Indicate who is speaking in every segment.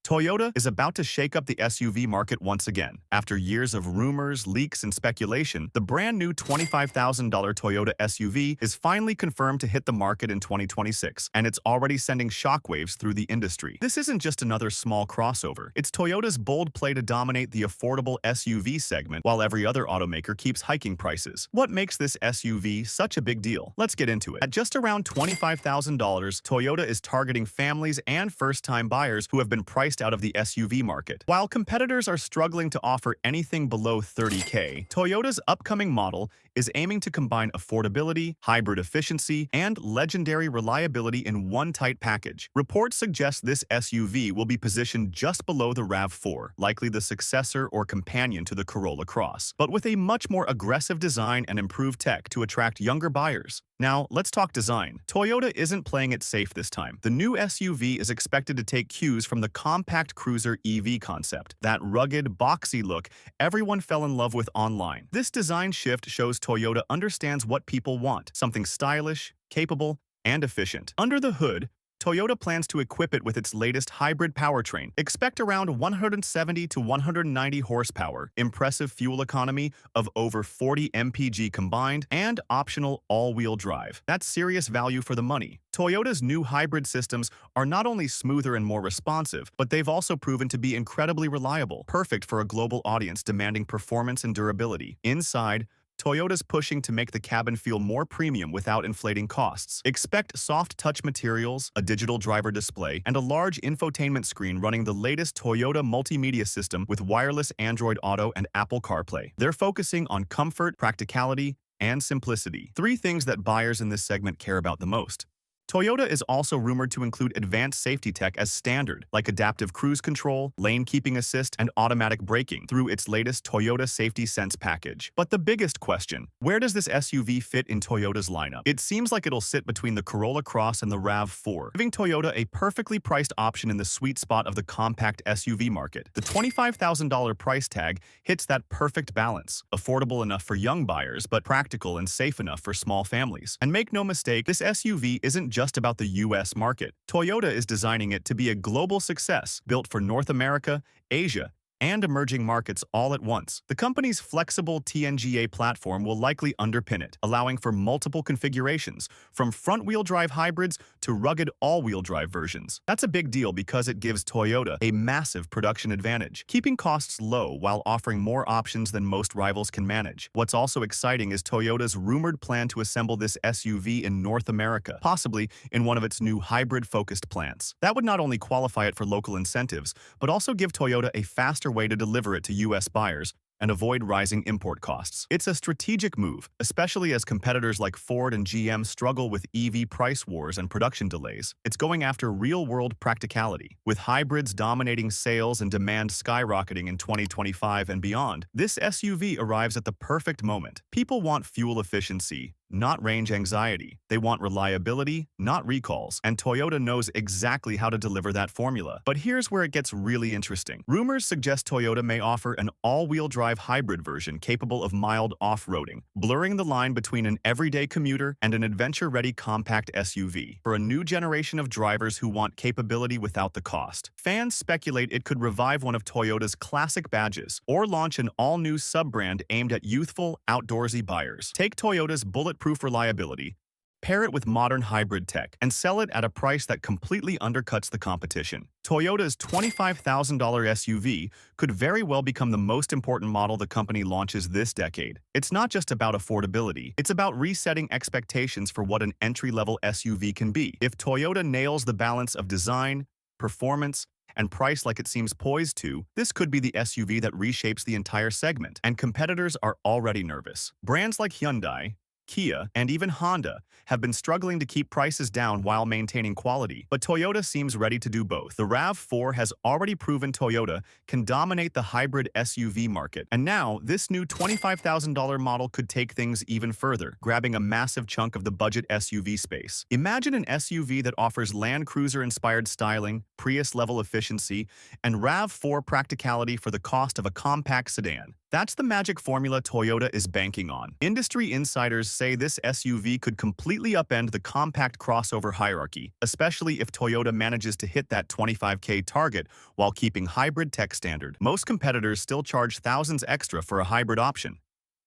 Speaker 1: Toyota is about to shake up the SUV market once again. After years of rumors, leaks, and speculation, the brand new $25,000 Toyota SUV is finally confirmed to hit the market in 2026, and it's already sending shockwaves through the industry. This isn't just another small crossover. It's Toyota's bold play to dominate the affordable SUV segment while every other automaker keeps hiking prices. What makes this SUV such a big deal? Let's get into it. At just around $25,000, Toyota is targeting families and first-time buyers who have been priced out of the SUV market. While competitors are struggling to offer anything below $30K, Toyota's upcoming model is aiming to combine affordability, hybrid efficiency, and legendary reliability in one tight package. Reports suggest this SUV will be positioned just below the RAV4, likely the successor or companion to the Corolla Cross, but with a much more aggressive design and improved tech to attract younger buyers. Now, let's talk design. Toyota isn't playing it safe this time. The new SUV is expected to take cues from the compact cruiser EV concept, that rugged, boxy look everyone fell in love with online. This design shift shows Toyota understands what people want, something stylish, capable, and efficient. Under the hood, Toyota plans to equip it with its latest hybrid powertrain. Expect around 170 to 190 horsepower, impressive fuel economy of over 40 mpg combined, and optional all-wheel drive. That's serious value for the money. Toyota's new hybrid systems are not only smoother and more responsive, but they've also proven to be incredibly reliable, perfect for a global audience demanding performance and durability. Inside, Toyota's pushing to make the cabin feel more premium without inflating costs. Expect soft touch materials, a digital driver display, and a large infotainment screen running the latest Toyota multimedia system with wireless Android Auto and Apple CarPlay. They're focusing on comfort, practicality, and simplicity, three things that buyers in this segment care about the most. Toyota is also rumored to include advanced safety tech as standard, like adaptive cruise control, lane keeping assist, and automatic braking through its latest Toyota Safety Sense package. But the biggest question, where does this SUV fit in Toyota's lineup? It seems like it'll sit between the Corolla Cross and the RAV4, giving Toyota a perfectly priced option in the sweet spot of the compact SUV market. The $25,000 price tag hits that perfect balance, affordable enough for young buyers, but practical and safe enough for small families. And make no mistake, this SUV isn't just about the US market. Toyota is designing it to be a global success, built for North America, Asia, and emerging markets all at once. The company's flexible TNGA platform will likely underpin it, allowing for multiple configurations, from front-wheel drive hybrids to rugged all-wheel drive versions. That's a big deal because it gives Toyota a massive production advantage, keeping costs low while offering more options than most rivals can manage. What's also exciting is Toyota's rumored plan to assemble this SUV in North America, possibly in one of its new hybrid-focused plants. That would not only qualify it for local incentives, but also give Toyota a faster way to deliver it to US buyers and avoid rising import costs. It's a strategic move, especially as competitors like Ford and GM struggle with EV price wars and production delays. It's going after real-world practicality. With hybrids dominating sales and demand skyrocketing in 2025 and beyond, this SUV arrives at the perfect moment. People want fuel efficiency, not range anxiety. They want reliability, not recalls, and Toyota knows exactly how to deliver that formula. But here's where it gets really interesting. Rumors suggest Toyota may offer an all-wheel drive hybrid version capable of mild off-roading, blurring the line between an everyday commuter and an adventure-ready compact SUV for a new generation of drivers who want capability without the cost. Fans speculate it could revive one of Toyota's classic badges or launch an all-new sub-brand aimed at youthful, outdoorsy buyers. Take Toyota's bulletproof reliability, pair it with modern hybrid tech, and sell it at a price that completely undercuts the competition. Toyota's $25,000 SUV could very well become the most important model the company launches this decade. It's not just about affordability, it's about resetting expectations for what an entry-level SUV can be. If Toyota nails the balance of design, performance, and price like it seems poised to, this could be the SUV that reshapes the entire segment, and competitors are already nervous. Brands like Hyundai, Kia, and even Honda have been struggling to keep prices down while maintaining quality, but Toyota seems ready to do both. The RAV4 has already proven Toyota can dominate the hybrid SUV market, and now this new $25,000 model could take things even further, grabbing a massive chunk of the budget SUV space. Imagine an SUV that offers Land Cruiser-inspired styling, Prius-level efficiency, and RAV4 practicality for the cost of a compact sedan. That's the magic formula Toyota is banking on. Industry insiders say this SUV could completely upend the compact crossover hierarchy, especially if Toyota manages to hit that 25K target while keeping hybrid tech standard. Most competitors still charge thousands extra for a hybrid option,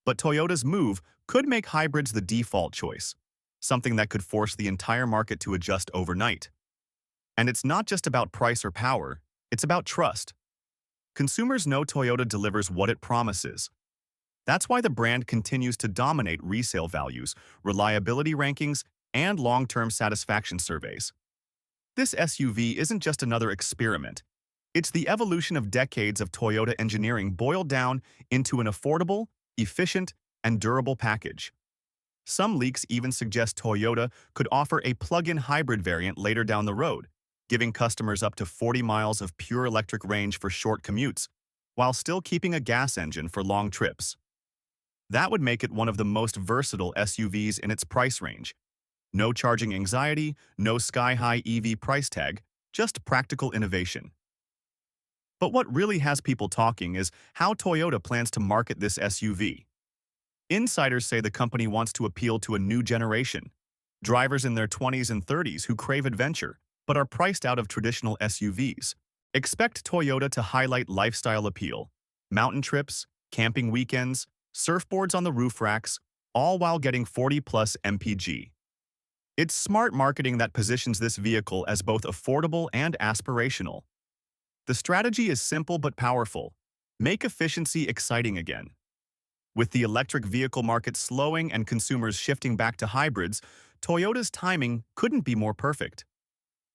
Speaker 1: but Toyota's move could make hybrids the default choice, something that could force the entire market to adjust overnight. And it's not just about price or power, it's about trust. Consumers know Toyota delivers what it promises. That's why the brand continues to dominate resale values, reliability rankings, and long-term satisfaction surveys. This SUV isn't just another experiment. It's the evolution of decades of Toyota engineering boiled down into an affordable, efficient, and durable package. Some leaks even suggest Toyota could offer a plug-in hybrid variant later down the road, giving customers up to 40 miles of pure electric range for short commutes, while still keeping a gas engine for long trips. That would make it one of the most versatile SUVs in its price range. No charging anxiety, no sky-high EV price tag, just practical innovation. But what really has people talking is how Toyota plans to market this SUV. Insiders say the company wants to appeal to a new generation, drivers in their 20s and 30s who crave adventure, but are priced out of traditional SUVs. Expect Toyota to highlight lifestyle appeal, mountain trips, camping weekends, surfboards on the roof racks, all while getting 40-plus mpg. It's smart marketing that positions this vehicle as both affordable and aspirational. The strategy is simple but powerful. Make efficiency exciting again. With the electric vehicle market slowing and consumers shifting back to hybrids, Toyota's timing couldn't be more perfect.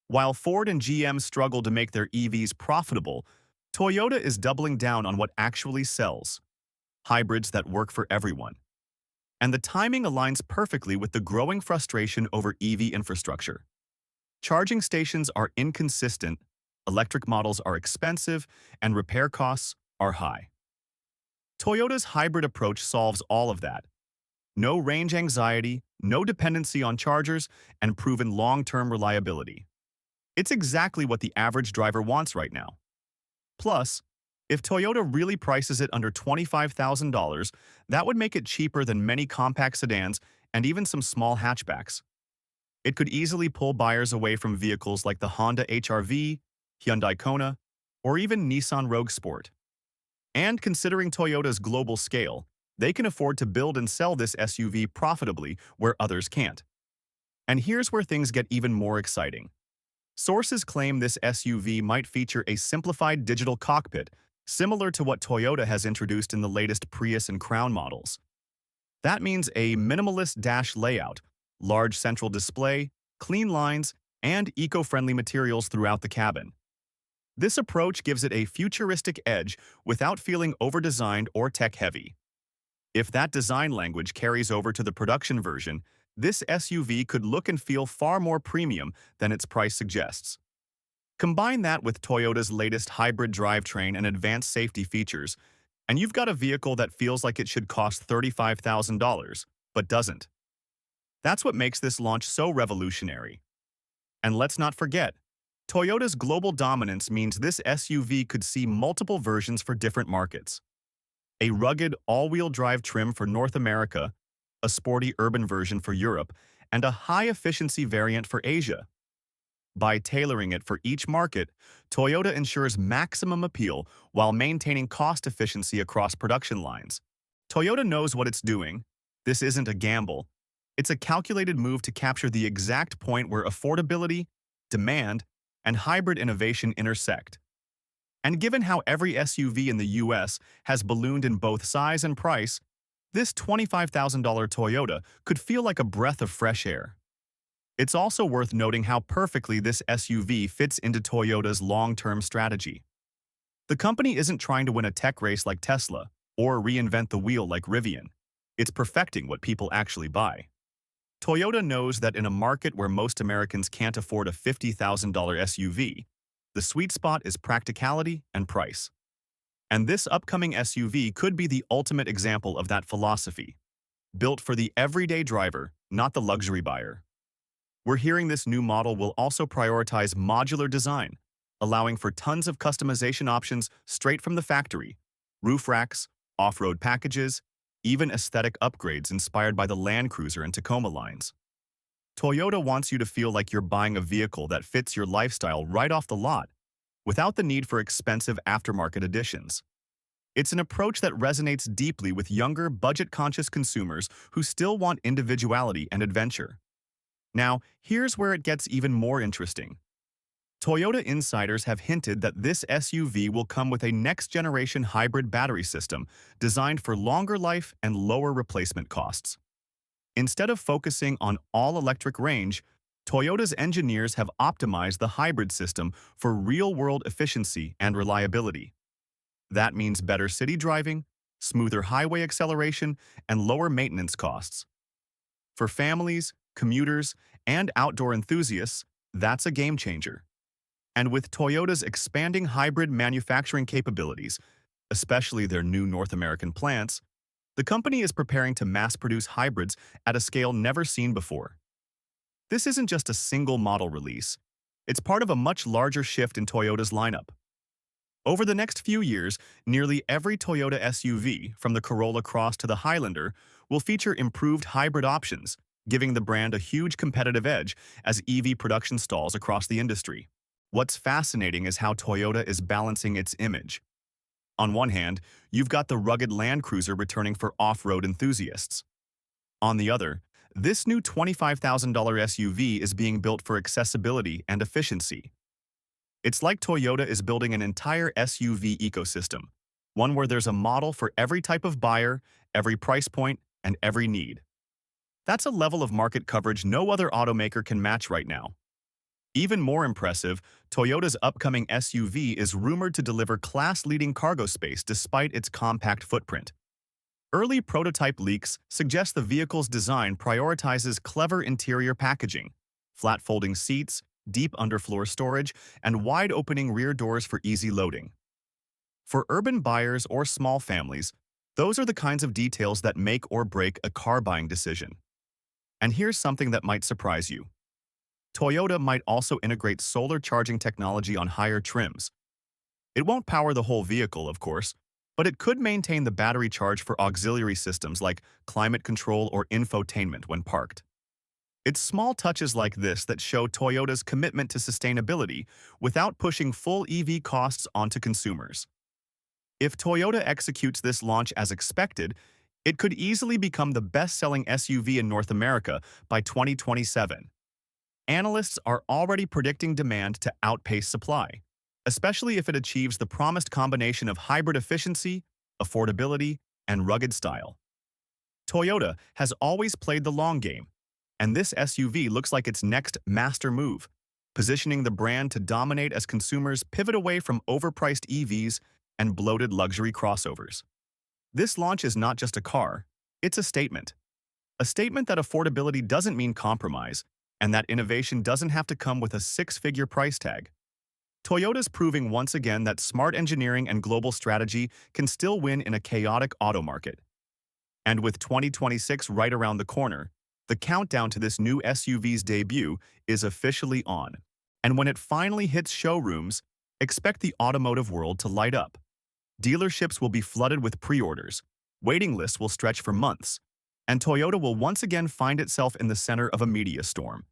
Speaker 1: While Ford and GM struggle to make their EVs profitable, Toyota is doubling down on what actually sells: hybrids that work for everyone. And the timing aligns perfectly with the growing frustration over EV infrastructure. Charging stations are inconsistent, electric models are expensive, and repair costs are high. Toyota's hybrid approach solves all of that. No range anxiety, no dependency on chargers, and proven long-term reliability. It's exactly what the average driver wants right now. Plus, if Toyota really prices it under $25,000, that would make it cheaper than many compact sedans and even some small hatchbacks. It could easily pull buyers away from vehicles like the Honda HR-V, Hyundai Kona, or even Nissan Rogue Sport. And considering Toyota's global scale, they can afford to build and sell this SUV profitably where others can't. And here's where things get even more exciting. Sources claim this SUV might feature a simplified digital cockpit, similar to what Toyota has introduced in the latest Prius and Crown models. That means a minimalist dash layout, large central display, clean lines, and eco-friendly materials throughout the cabin. This approach gives it a futuristic edge without feeling over-designed or tech-heavy. If that design language carries over to the production version, this SUV could look and feel far more premium than its price suggests. Combine that with Toyota's latest hybrid drivetrain and advanced safety features, and you've got a vehicle that feels like it should cost $35,000, but doesn't. That's what makes this launch so revolutionary. And let's not forget, Toyota's global dominance means this SUV could see multiple versions for different markets. A rugged all-wheel drive trim for North America, a sporty urban version for Europe, and a high-efficiency variant for Asia. By tailoring it for each market, Toyota ensures maximum appeal while maintaining cost efficiency across production lines. Toyota knows what it's doing. This isn't a gamble. It's a calculated move to capture the exact point where affordability, demand, and hybrid innovation intersect. And given how every SUV in the US has ballooned in both size and price, this $25,000 Toyota could feel like a breath of fresh air. It's also worth noting how perfectly this SUV fits into Toyota's long-term strategy. The company isn't trying to win a tech race like Tesla or reinvent the wheel like Rivian. It's perfecting what people actually buy. Toyota knows that in a market where most Americans can't afford a $50,000 SUV, the sweet spot is practicality and price. And this upcoming SUV could be the ultimate example of that philosophy. Built for the everyday driver, not the luxury buyer. We're hearing this new model will also prioritize modular design, allowing for tons of customization options straight from the factory: roof racks, off-road packages, even aesthetic upgrades inspired by the Land Cruiser and Tacoma lines. Toyota wants you to feel like you're buying a vehicle that fits your lifestyle right off the lot, without the need for expensive aftermarket additions. It's an approach that resonates deeply with younger, budget-conscious consumers who still want individuality and adventure. Now, here's where it gets even more interesting. Toyota insiders have hinted that this SUV will come with a next-generation hybrid battery system designed for longer life and lower replacement costs. Instead of focusing on all-electric range, Toyota's engineers have optimized the hybrid system for real-world efficiency and reliability. That means better city driving, smoother highway acceleration, and lower maintenance costs. For families, commuters, and outdoor enthusiasts, that's a game changer. And with Toyota's expanding hybrid manufacturing capabilities, especially their new North American plants, the company is preparing to mass-produce hybrids at a scale never seen before. This isn't just a single model release. It's part of a much larger shift in Toyota's lineup. Over the next few years, nearly every Toyota SUV, from the Corolla Cross to the Highlander, will feature improved hybrid options, giving the brand a huge competitive edge as EV production stalls across the industry. What's fascinating is how Toyota is balancing its image. On one hand, you've got the rugged Land Cruiser returning for off-road enthusiasts. On the other, this new $25,000 SUV is being built for accessibility and efficiency. It's like Toyota is building an entire SUV ecosystem, one where there's a model for every type of buyer, every price point, and every need. That's a level of market coverage no other automaker can match right now. Even more impressive, Toyota's upcoming SUV is rumored to deliver class-leading cargo space despite its compact footprint. Early prototype leaks suggest the vehicle's design prioritizes clever interior packaging, flat-folding seats, deep underfloor storage, and wide-opening rear doors for easy loading. For urban buyers or small families, those are the kinds of details that make or break a car buying decision. And here's something that might surprise you. Toyota might also integrate solar charging technology on higher trims. It won't power the whole vehicle, of course, but it could maintain the battery charge for auxiliary systems like climate control or infotainment when parked. It's small touches like this that show Toyota's commitment to sustainability without pushing full EV costs onto consumers. If Toyota executes this launch as expected, it could easily become the best-selling SUV in North America by 2027. Analysts are already predicting demand to outpace supply, especially if it achieves the promised combination of hybrid efficiency, affordability, and rugged style. Toyota has always played the long game, and this SUV looks like its next master move, positioning the brand to dominate as consumers pivot away from overpriced EVs and bloated luxury crossovers. This launch is not just a car, it's a statement. A statement that affordability doesn't mean compromise, and that innovation doesn't have to come with a six-figure price tag. Toyota's proving once again that smart engineering and global strategy can still win in a chaotic auto market. And with 2026 right around the corner, the countdown to this new SUV's debut is officially on. And when it finally hits showrooms, expect the automotive world to light up. Dealerships will be flooded with pre-orders, waiting lists will stretch for months, and Toyota will once again find itself in the center of a media storm,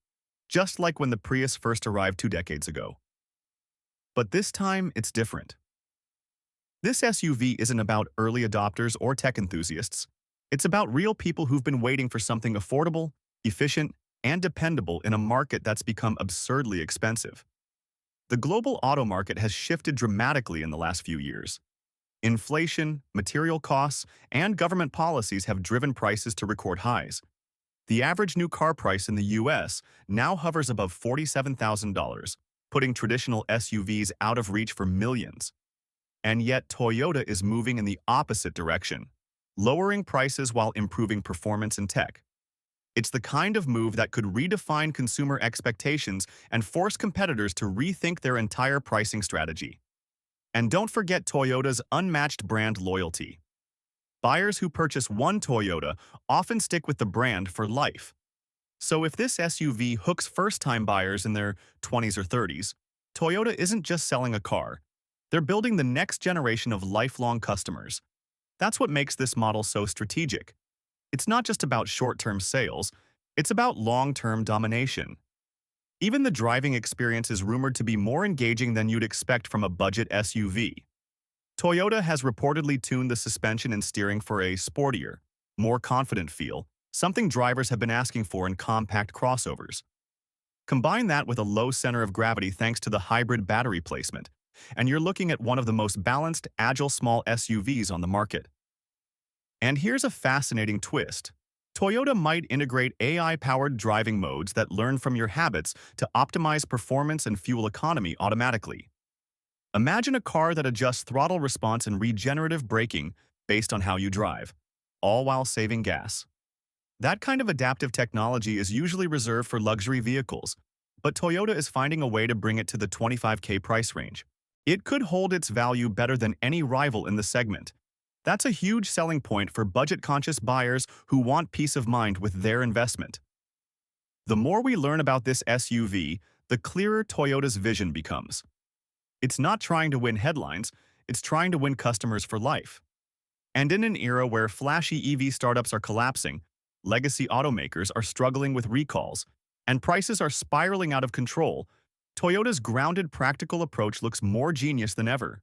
Speaker 1: just like when the Prius first arrived 2 decades ago. But this time, it's different. This SUV isn't about early adopters or tech enthusiasts. It's about real people who've been waiting for something affordable, efficient, and dependable in a market that's become absurdly expensive. The global auto market has shifted dramatically in the last few years. Inflation, material costs, and government policies have driven prices to record highs. The average new car price in the US now hovers above $47,000, putting traditional SUVs out of reach for millions. And yet Toyota is moving in the opposite direction, lowering prices while improving performance and tech. It's the kind of move that could redefine consumer expectations and force competitors to rethink their entire pricing strategy. And don't forget Toyota's unmatched brand loyalty. Buyers who purchase one Toyota often stick with the brand for life. So if this SUV hooks first-time buyers in their 20s or 30s, Toyota isn't just selling a car. They're building the next generation of lifelong customers. That's what makes this model so strategic. It's not just about short-term sales, it's about long-term domination. Even the driving experience is rumored to be more engaging than you'd expect from a budget SUV. Toyota has reportedly tuned the suspension and steering for a sportier, more confident feel, something drivers have been asking for in compact crossovers. Combine that with a low center of gravity thanks to the hybrid battery placement, and you're looking at one of the most balanced, agile small SUVs on the market. And here's a fascinating twist. Toyota might integrate AI-powered driving modes that learn from your habits to optimize performance and fuel economy automatically. Imagine a car that adjusts throttle response and regenerative braking based on how you drive, all while saving gas. That kind of adaptive technology is usually reserved for luxury vehicles, but Toyota is finding a way to bring it to the 25K price range. It could hold its value better than any rival in the segment. That's a huge selling point for budget-conscious buyers who want peace of mind with their investment. The more we learn about this SUV, the clearer Toyota's vision becomes. It's not trying to win headlines, it's trying to win customers for life. And in an era where flashy EV startups are collapsing, legacy automakers are struggling with recalls, and prices are spiraling out of control, Toyota's grounded practical approach looks more genius than ever.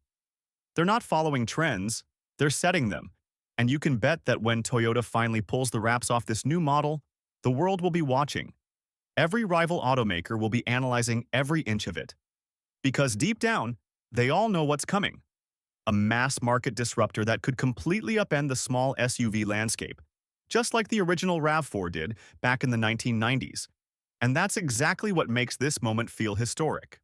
Speaker 1: They're not following trends, they're setting them. And you can bet that when Toyota finally pulls the wraps off this new model, the world will be watching. Every rival automaker will be analyzing every inch of it. Because deep down, they all know what's coming. A mass-market disruptor that could completely upend the small SUV landscape, just like the original RAV4 did back in the 1990s. And that's exactly what makes this moment feel historic.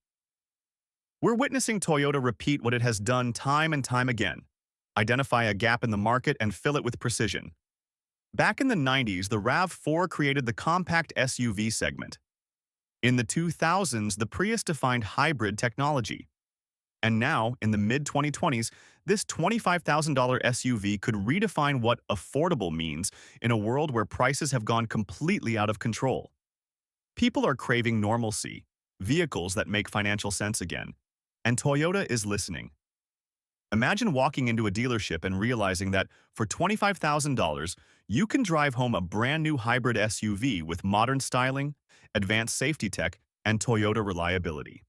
Speaker 1: We're witnessing Toyota repeat what it has done time and time again: identify a gap in the market and fill it with precision. Back in the 90s, the RAV4 created the compact SUV segment. In the 2000s, the Prius defined hybrid technology. And now, in the mid-2020s, this $25,000 SUV could redefine what affordable means in a world where prices have gone completely out of control. People are craving normalcy, vehicles that make financial sense again, and Toyota is listening. Imagine walking into a dealership and realizing that for $25,000, you can drive home a brand new hybrid SUV with modern styling, advanced safety tech, and Toyota reliability.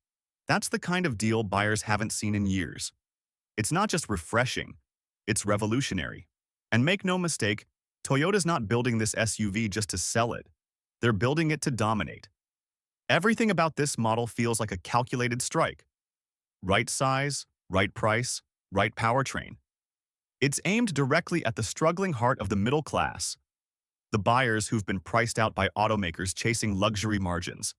Speaker 1: That's the kind of deal buyers haven't seen in years. It's not just refreshing, it's revolutionary. And make no mistake, Toyota's not building this SUV just to sell it. They're building it to dominate. Everything about this model feels like a calculated strike. Right size, right price, right powertrain. It's aimed directly at the struggling heart of the middle class, the buyers who've been priced out by automakers chasing luxury margins.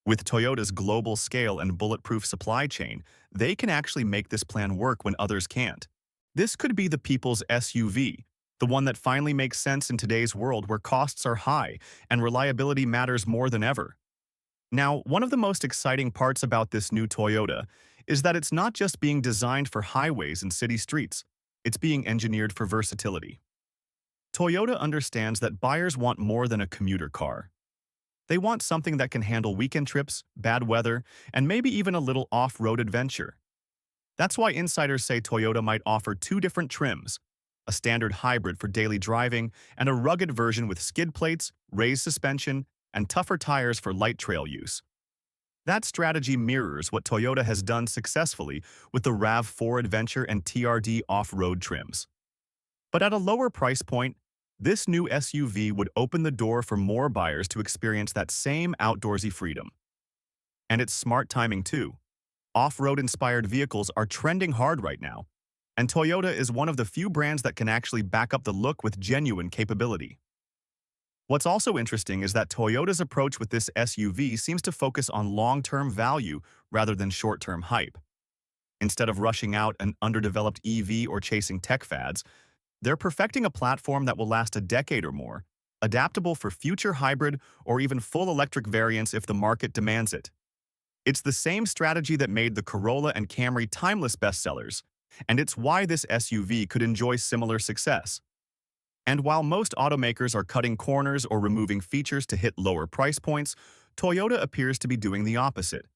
Speaker 1: With Toyota's global scale and bulletproof supply chain, they can actually make this plan work when others can't. This could be the people's SUV, the one that finally makes sense in today's world where costs are high and reliability matters more than ever. Now, one of the most exciting parts about this new Toyota is that it's not just being designed for highways and city streets, it's being engineered for versatility. Toyota understands that buyers want more than a commuter car. They want something that can handle weekend trips, bad weather, and maybe even a little off-road adventure. That's why insiders say Toyota might offer two different trims: a standard hybrid for daily driving and a rugged version with skid plates, raised suspension, and tougher tires for light trail use. That strategy mirrors what Toyota has done successfully with the RAV4 Adventure and TRD off-road trims. But at a lower price point, this new SUV would open the door for more buyers to experience that same outdoorsy freedom. And it's smart timing too. Off-road-inspired vehicles are trending hard right now, and Toyota is one of the few brands that can actually back up the look with genuine capability. What's also interesting is that Toyota's approach with this SUV seems to focus on long-term value rather than short-term hype. Instead of rushing out an underdeveloped EV or chasing tech fads, they're perfecting a platform that will last a decade or more, adaptable for future hybrid or even full electric variants if the market demands it. It's the same strategy that made the Corolla and Camry timeless bestsellers, and it's why this SUV could enjoy similar success. And while most automakers are cutting corners or removing features to hit lower price points, Toyota appears to be doing the opposite.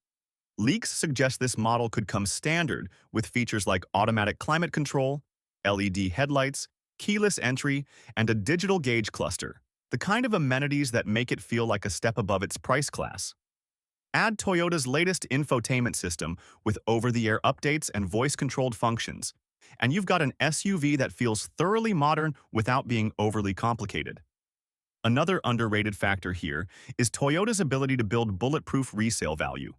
Speaker 1: Leaks suggest this model could come standard with features like automatic climate control, LED headlights, keyless entry, and a digital gauge cluster, the kind of amenities that make it feel like a step above its price class. Add Toyota's latest infotainment system with over-the-air updates and voice-controlled functions, and you've got an SUV that feels thoroughly modern without being overly complicated. Another underrated factor here is Toyota's ability to build bulletproof resale value.